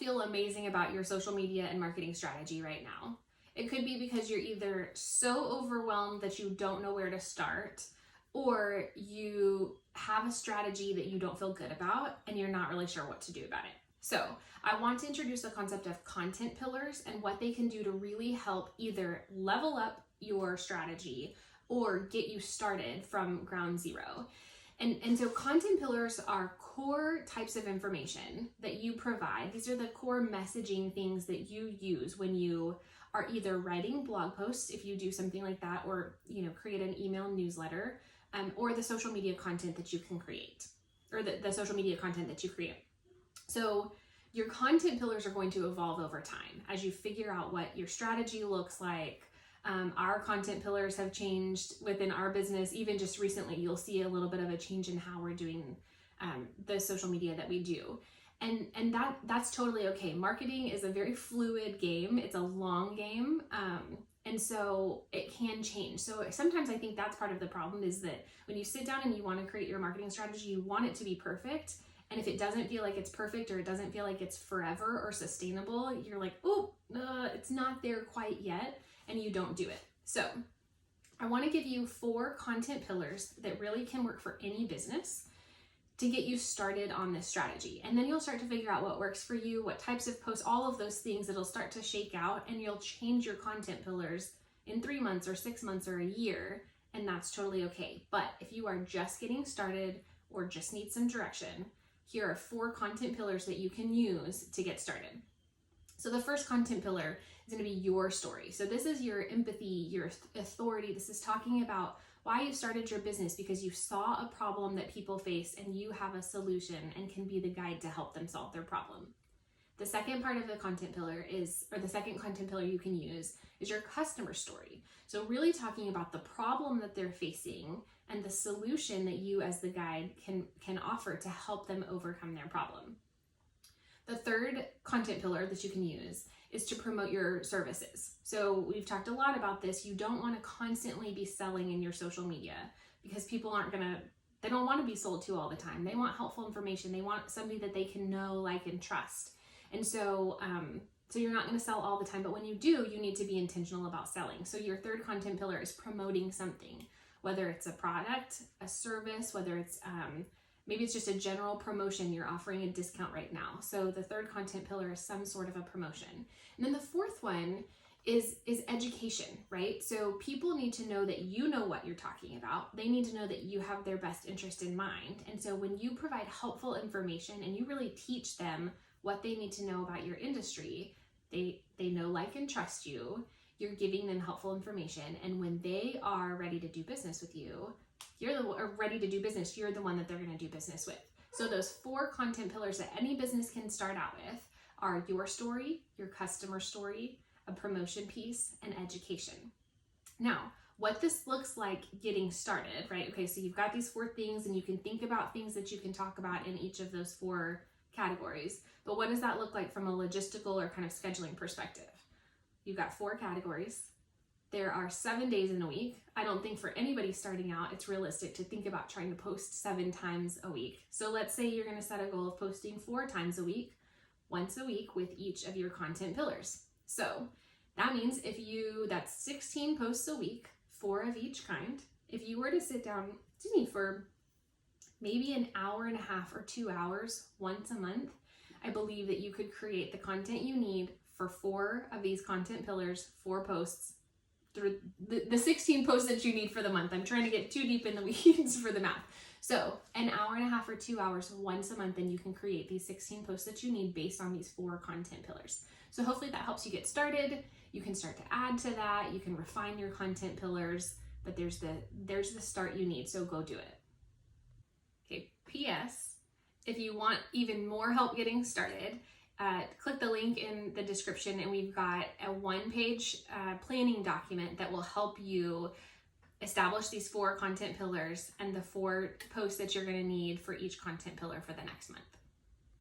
feel amazing about your social media and marketing strategy right now. It could be because you're either so overwhelmed that you don't know where to start, or you have a strategy that you don't feel good about and you're not really sure what to do about it. So I want to introduce the concept of content pillars and what they can do to really help either level up your strategy or get you started from ground zero. And so content pillars are core types of information that you provide. These are the core messaging things that you use when you are either writing blog posts, if you do something like that, or create an email newsletter, or the social media content that you can create, or the social media content that you create. So your content pillars are going to evolve over time as you figure out what your strategy looks like. Our content pillars have changed within our business. Even just recently, you'll see a little bit of a change in how we're doing the social media that we do. And that's totally okay. Marketing is a very fluid game. It's a long game. And so it can change. So sometimes I think that's part of the problem, is that when you sit down and you want to create your marketing strategy, you want it to be perfect. And if it doesn't feel like it's perfect, or it doesn't feel like it's forever or sustainable, you're like, it's not there quite yet, and you don't do it. So I want to give you 4 content pillars that really can work for any business to get you started on this strategy. And then you'll start to figure out what works for you, what types of posts, all of those things. It'll start to shake out, and you'll change your content pillars in 3 months or 6 months or a year, and that's totally okay. But if you are just getting started or just need some direction, here are 4 content pillars that you can use to get started. So the first content pillar is going to be your story. So this is your empathy, your authority. This is talking about why you started your business, because you saw a problem that people face and you have a solution and can be the guide to help them solve their problem. The second part of the content pillar the second content pillar you can use is your customer story. So really talking about the problem that they're facing and the solution that you as the guide can offer to help them overcome their problem. The third content pillar that you can use is to promote your services. So we've talked a lot about this. You don't want to constantly be selling in your social media, because people they don't want to be sold to all the time. They want helpful information. They want somebody that they can know, like, and trust. And so you're not going to sell all the time, but when you do, you need to be intentional about selling. So your third content pillar is promoting something, whether it's a product, a service, whether it's maybe it's just a general promotion. You're offering a discount right now. So the third content pillar is some sort of a promotion. And then the fourth one is education, right? So people need to know that you know what you're talking about. They need to know that you have their best interest in mind. And so when you provide helpful information and you really teach them what they need to know about your industry, they know, like, and trust you. You're giving them helpful information. And when they are ready to do business with you, you're the one that they're going to do business with. So those 4 content pillars that any business can start out with are your story, your customer story, a promotion piece, and education. Now, what this looks like getting started, right? Okay, so you've got these 4 things, and you can think about things that you can talk about in each of those 4 categories. But what does that look like from a logistical or kind of scheduling perspective? You've got 4 categories. There are 7 days in a week. I don't think for anybody starting out, it's realistic to think about trying to post 7 times a week. So let's say you're going to set a goal of posting 4 times a week, once a week, with each of your content pillars. So that means that's 16 posts a week, 4 of each kind. If you were to sit down, for maybe an hour and a half or 2 hours once a month, I believe that you could create the content you need for 4 of these content pillars, 4 posts, through the 16 posts that you need for the month. I'm trying to get too deep in the weeds for the math. So an hour and a half or 2 hours once a month, and you can create these 16 posts that you need based on these 4 content pillars. So hopefully that helps you get started. You can start to add to that. You can refine your content pillars, but there's the start you need. So go do it. Okay, P.S. If you want even more help getting started, click the link in the description, and we've got a 1-page planning document that will help you establish these 4 content pillars and the 4 posts that you're going to need for each content pillar for the next month.